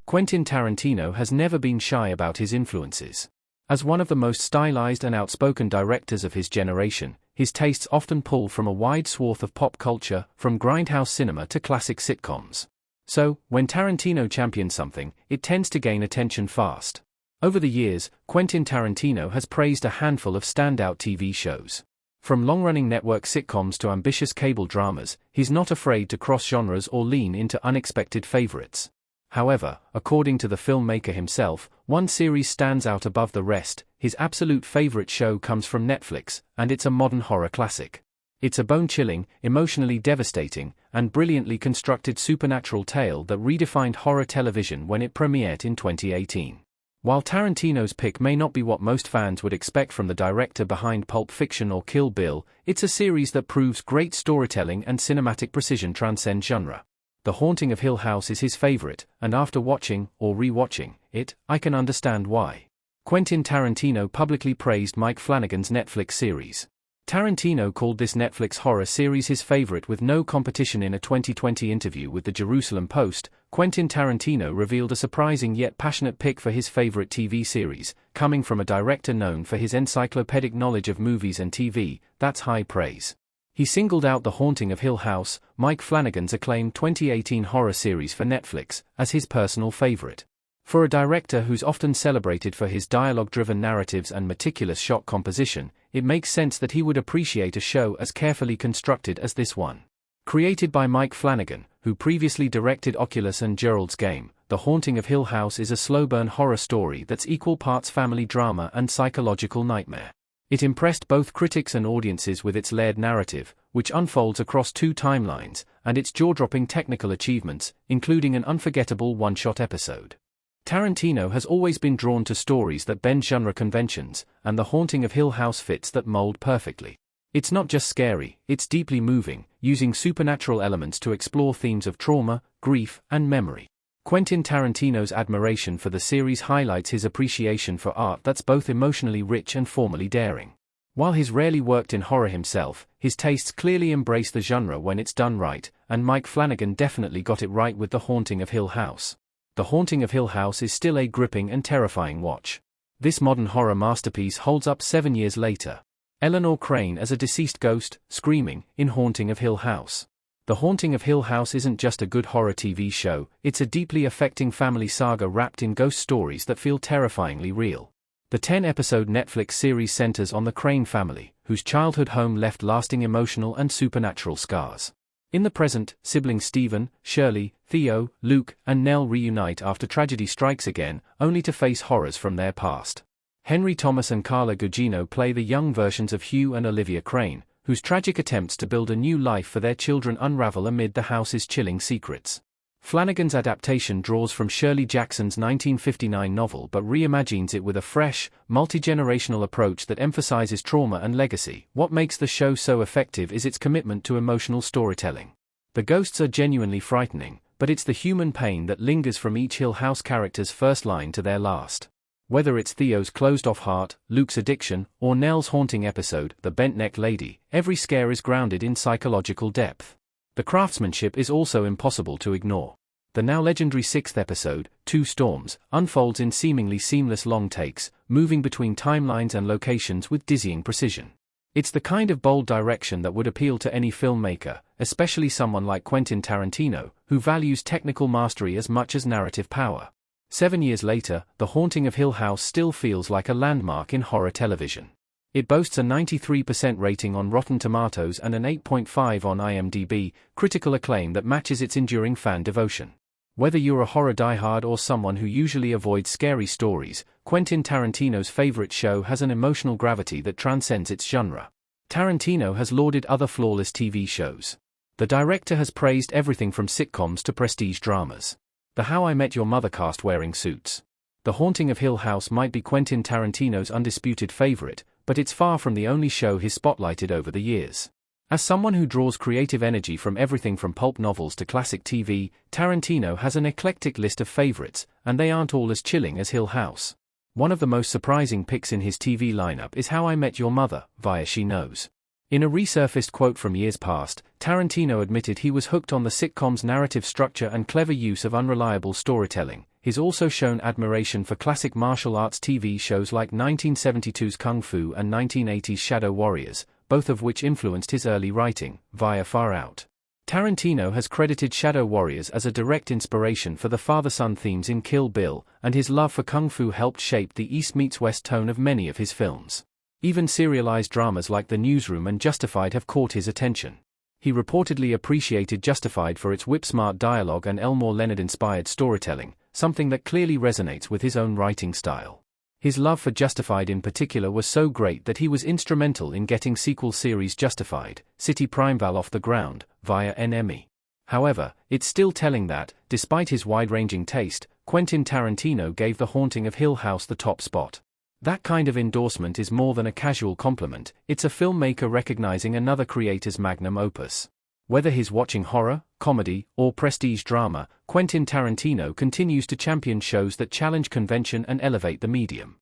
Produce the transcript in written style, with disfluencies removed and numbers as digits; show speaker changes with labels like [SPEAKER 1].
[SPEAKER 1] Quentin Tarantino has never been shy about his influences. As one of the most stylized and outspoken directors of his generation, his tastes often pull from a wide swath of pop culture, from grindhouse cinema to classic sitcoms. So, when Tarantino champions something, it tends to gain attention fast. Over the years, Quentin Tarantino has praised a handful of standout TV shows. From long-running network sitcoms to ambitious cable dramas, he's not afraid to cross genres or lean into unexpected favorites. However, according to the filmmaker himself, one series stands out above the rest. His absolute favorite show comes from Netflix, and it's a modern horror classic. It's a bone-chilling, emotionally devastating, and brilliantly constructed supernatural tale that redefined horror television when it premiered in 2018. While Tarantino's pick may not be what most fans would expect from the director behind Pulp Fiction or Kill Bill, it's a series that proves great storytelling and cinematic precision transcend genre. The Haunting of Hill House is his favorite, and after watching, or re-watching, it, I can understand why. Quentin Tarantino publicly praised Mike Flanagan's Netflix series. Tarantino called this Netflix horror series his favorite with no competition. In a 2020 interview with the Jerusalem Post, Quentin Tarantino revealed a surprising yet passionate pick for his favorite TV series, coming from a director known for his encyclopedic knowledge of movies and TV. That's high praise. He singled out The Haunting of Hill House, Mike Flanagan's acclaimed 2018 horror series for Netflix, as his personal favorite. For a director who's often celebrated for his dialogue-driven narratives and meticulous shot composition, it makes sense that he would appreciate a show as carefully constructed as this one. Created by Mike Flanagan, who previously directed Oculus and Gerald's Game, The Haunting of Hill House is a slow-burn horror story that's equal parts family drama and psychological nightmare. It impressed both critics and audiences with its layered narrative, which unfolds across two timelines, and its jaw-dropping technical achievements, including an unforgettable one-shot episode. Tarantino has always been drawn to stories that bend genre conventions, and The Haunting of Hill House fits that mold perfectly. It's not just scary, it's deeply moving, using supernatural elements to explore themes of trauma, grief, and memory. Quentin Tarantino's admiration for the series highlights his appreciation for art that's both emotionally rich and formally daring. While he's rarely worked in horror himself, his tastes clearly embrace the genre when it's done right, and Mike Flanagan definitely got it right with The Haunting of Hill House. The Haunting of Hill House is still a gripping and terrifying watch. This modern horror masterpiece holds up 7 years later. Eleanor Crane as a deceased ghost, screaming, in Haunting of Hill House. The Haunting of Hill House isn't just a good horror TV show, it's a deeply affecting family saga wrapped in ghost stories that feel terrifyingly real. The 10-episode Netflix series centers on the Crane family, whose childhood home left lasting emotional and supernatural scars. In the present, siblings Stephen, Shirley, Theo, Luke, and Nell reunite after tragedy strikes again, only to face horrors from their past. Henry Thomas and Carla Gugino play the young versions of Hugh and Olivia Crane, whose tragic attempts to build a new life for their children unravel amid the house's chilling secrets. Flanagan's adaptation draws from Shirley Jackson's 1959 novel but reimagines it with a fresh, multi-generational approach that emphasizes trauma and legacy. What makes the show so effective is its commitment to emotional storytelling. The ghosts are genuinely frightening, but it's the human pain that lingers from each Hill House character's first line to their last. Whether it's Theo's closed-off heart, Luke's addiction, or Nell's haunting episode, The Bent-Neck Lady, every scare is grounded in psychological depth. The craftsmanship is also impossible to ignore. The now legendary 6th episode, Two Storms, unfolds in seemingly seamless long takes, moving between timelines and locations with dizzying precision. It's the kind of bold direction that would appeal to any filmmaker, especially someone like Quentin Tarantino, who values technical mastery as much as narrative power. 7 years later, The Haunting of Hill House still feels like a landmark in horror television. It boasts a 93% rating on Rotten Tomatoes and an 8.5 on IMDb, critical acclaim that matches its enduring fan devotion. Whether you're a horror diehard or someone who usually avoids scary stories, Quentin Tarantino's favorite show has an emotional gravity that transcends its genre. Tarantino has lauded other flawless TV shows. The director has praised everything from sitcoms to prestige dramas. The How I Met Your Mother cast wearing suits. The Haunting of Hill House might be Quentin Tarantino's undisputed favorite, but it's far from the only show he's spotlighted over the years. As someone who draws creative energy from everything from pulp novels to classic TV, Tarantino has an eclectic list of favorites, and they aren't all as chilling as Hill House. One of the most surprising picks in his TV lineup is How I Met Your Mother, via She Knows. In a resurfaced quote from years past, Tarantino admitted he was hooked on the sitcom's narrative structure and clever use of unreliable storytelling. He's also shown admiration for classic martial arts TV shows like 1972's Kung Fu and 1980's Shadow Warriors, both of which influenced his early writing, via Far Out. Tarantino has credited Shadow Warriors as a direct inspiration for the father-son themes in Kill Bill, and his love for Kung Fu helped shape the East meets West tone of many of his films. Even serialized dramas like The Newsroom and Justified have caught his attention. He reportedly appreciated Justified for its whip-smart dialogue and Elmore Leonard-inspired storytelling, something that clearly resonates with his own writing style. His love for Justified in particular was so great that he was instrumental in getting sequel series Justified, City Primeval off the ground, via an Emmy. However, it's still telling that, despite his wide-ranging taste, Quentin Tarantino gave The Haunting of Hill House the top spot. That kind of endorsement is more than a casual compliment, it's a filmmaker recognizing another creator's magnum opus. Whether he's watching horror, comedy, or prestige drama, Quentin Tarantino continues to champion shows that challenge convention and elevate the medium.